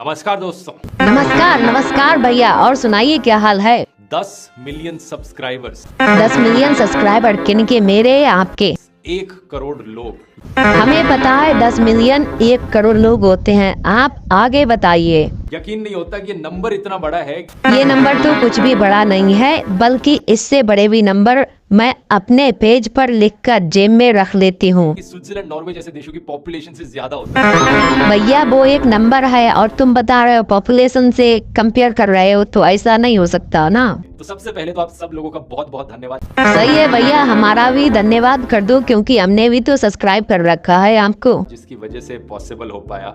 नमस्कार दोस्तों। नमस्कार नमस्कार भैया, और सुनाइए क्या हाल है। 10 मिलियन सब्सक्राइबर्स, 10 मिलियन सब्सक्राइबर किनके, मेरे या आपके? 1 करोड़ लोग। हमें पता है 10 मिलियन 1 करोड़ लोग होते हैं, आप आगे बताइए। यकीन नहीं होता कि ये नंबर इतना बड़ा है। ये नंबर तो कुछ भी बड़ा नहीं है, बल्कि इससे बड़े भी नंबर मैं अपने पेज पर लिखकर जेब में रख लेती हूँ। स्विट्जरलैंड, नॉर्वे जैसे देशों की पॉपुलेशन से ज्यादा होता है। भैया वो एक नंबर है और तुम बता रहे हो पॉपुलेशन से कंपेयर कर रहे हो, तो ऐसा नहीं हो सकता ना। तो सबसे पहले तो आप सब लोगों का बहुत बहुत धन्यवाद। सही है भैया, हमारा भी धन्यवाद कर दो, क्योंकि हमने भी तो सब्सक्राइब कर रखा है आपको, जिसकी वजह से पॉसिबल हो पाया।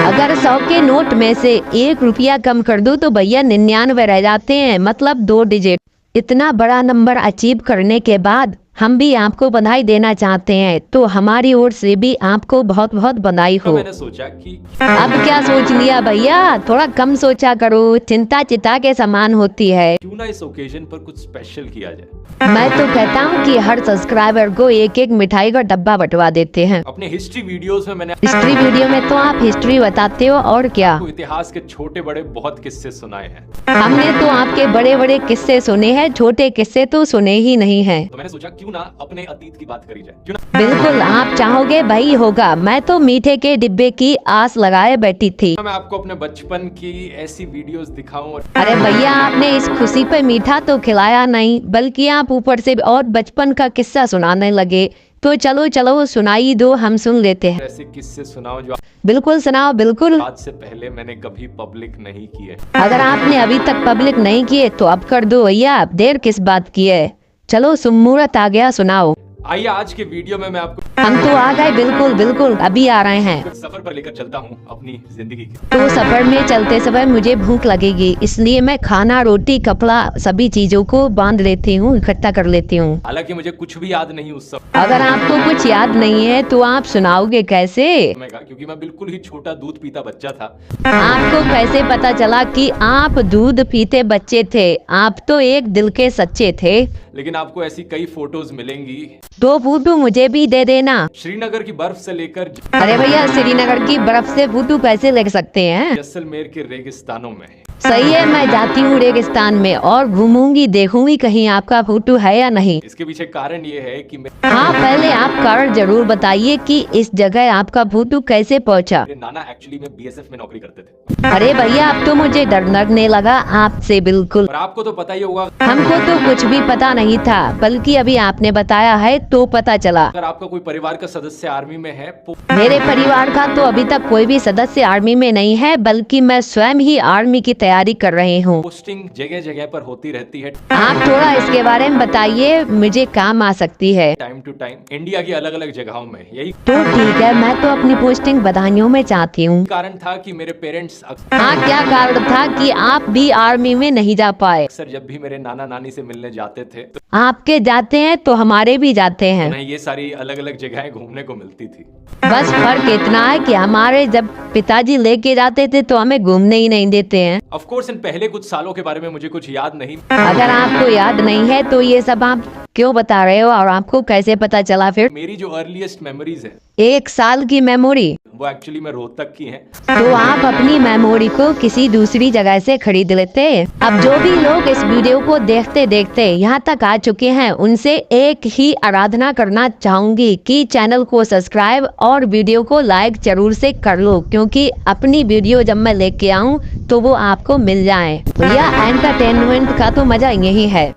अगर 100 के नोट में से 1 रुपया कम कर दो तो भैया 99 रह जाते हैं, मतलब 2 डिजिट। इतना बड़ा नंबर अचीव करने के बाद हम भी आपको बधाई देना चाहते हैं, तो हमारी ओर से भी आपको बहुत बहुत बधाई तो हो। मैंने सोचा कि अब क्या सोच लिया भैया, थोड़ा कम सोचा करो, चिंता चिता के समान होती है। क्यों ना इस ओकेजन पर कुछ स्पेशल किया जाए। मैं तो कहता हूँ कि हर सब्सक्राइबर को एक एक मिठाई का डब्बा बंटवा देते हैं। अपने हिस्ट्री वीडियोस में मैंने हिस्ट्री वीडियो में तो आप हिस्ट्री बताते हो, और क्या। आपको इतिहास के छोटे बड़े बहुत किस्से सुनाए हैं। हमने तो आपके बड़े बड़े किस्से सुने हैं, छोटे किस्से तो सुने ही नहीं हैं। तो मैंने सोचा क्यों ना अपने अतीत की बात करी जाए। क्यों ना बिल्कुल, आप चाहोगे भाई होगा। मैं तो मीठे के डिब्बे की आस लगाए बैठी थी। मैं आपको अपने बचपन की ऐसी वीडियोस दिखाऊं। अरे भैया, आपने इस खुशी पे मीठा तो खिलाया नहीं, बल्कि आप ऊपर से और बचपन का किस्सा सुनाने लगे। तो चलो चलो सुनाई दो, हम सुन लेते हैं। ऐसे किस्से सुनाओ जो बिल्कुल सुनाओ, बिल्कुल। आज से पहले मैंने कभी पब्लिक नहीं किए। अगर आपने अभी तक पब्लिक नहीं किए तो अब कर दो भैया, आप देर किस बात की है। चलो सुमुहूर्त आ गया, सुनाओ। आइए आज के वीडियो में मैं आपको हम तो आ गए, बिल्कुल बिल्कुल अभी आ रहे हैं। कुछ सफर पर लेकर चलता हूँ अपनी जिंदगी के। तो सफर में चलते समय मुझे भूख लगेगी, इसलिए मैं खाना, रोटी, कपड़ा सभी चीजों को बांध लेती हूँ, इकट्ठा कर लेती हूँ। हालांकि मुझे कुछ भी याद नहीं उस समय अगर आपको कुछ याद नहीं है तो आप सुनाओगे कैसे? का, क्योंकि मैं बिल्कुल ही छोटा दूध पीता बच्चा था। आपको कैसे पता चला कि आप दूध पीते बच्चे थे? आप तो एक दिल के सच्चे थे। लेकिन आपको ऐसी कई फोटोज मिलेंगी। 2 फोटो मुझे भी दे देना। श्रीनगर की बर्फ से लेकर अरे भैया, श्रीनगर की बर्फ से फोटो कैसे ले सकते हैं? जैसलमेर के रेगिस्तानों में। सही है, मैं जाती हूँ रेगिस्तान में और घूमूंगी, देखूंगी कहीं आपका फोटो है या नहीं। इसके पीछे कारण ये है कि हाँ, पहले आप कारण जरूर बताइए कि इस जगह आपका फोटो कैसे पहुँचा। मेरे नाना एक्चुअली में बीएसएफ में नौकरी करते थे। अरे भैया, अब तो मुझे डर लगने लगा आपसे, बिल्कुल। और आपको तो पता ही होगा। हमको तो कुछ भी पता नहीं था, बल्कि अभी आपने बताया है तो पता चला। अगर आपका कोई परिवार का सदस्य आर्मी में है, मेरे परिवार का तो अभी तक कोई भी सदस्य आर्मी में नहीं है, बल्कि मैं स्वयं ही आर्मी की तैयारी कर रही हूँ। पोस्टिंग जगह जगह पर होती रहती है। आप थोड़ा इसके बारे में बताइए, मुझे काम आ सकती है। टाइम टू टाइम इंडिया की अलग अलग जगहों में। यही तो ठीक है, मैं तो अपनी पोस्टिंग बधाइयों में चाहती हूँ। कारण था कि मेरे पेरेंट्स हाँ, क्या कारण था कि आप भी आर्मी में नहीं जा पाए? अक्सर जब भी मेरे नाना नानी से मिलने जाते थे तो आपके जाते हैं तो हमारे भी जाते हैं। उन्हें ये सारी अलग अलग जगहें घूमने को मिलती थी। बस फर्क इतना है कि हमारे जब पिताजी लेके जाते थे तो हमें घूमने ही नहीं देते हैं। ऑफ कोर्स इन पहले कुछ सालों के बारे में मुझे कुछ याद नहीं। अगर आपको याद नहीं है तो ये सब आप क्यों बता रहे हो, और आपको कैसे पता चला फिर? मेरी जो अर्लीस्ट मेमोरीज है 1 साल की मेमोरी? वो एक्चुअली में रोहतक की है। तो आप अपनी मेमोरी को किसी दूसरी जगह से खरीद लेते। अब जो भी लोग इस वीडियो को देखते देखते यहाँ तक आ चुके हैं, उनसे एक ही आराधना करना चाहूंगी कि चैनल को सब्सक्राइब और वीडियो को लाइक जरूर से कर लो, क्योंकि अपनी वीडियो जब मैं लेके आऊँ तो वो आपको मिल जाए। भैया, एंटरटेनमेंट का तो मजा यही है।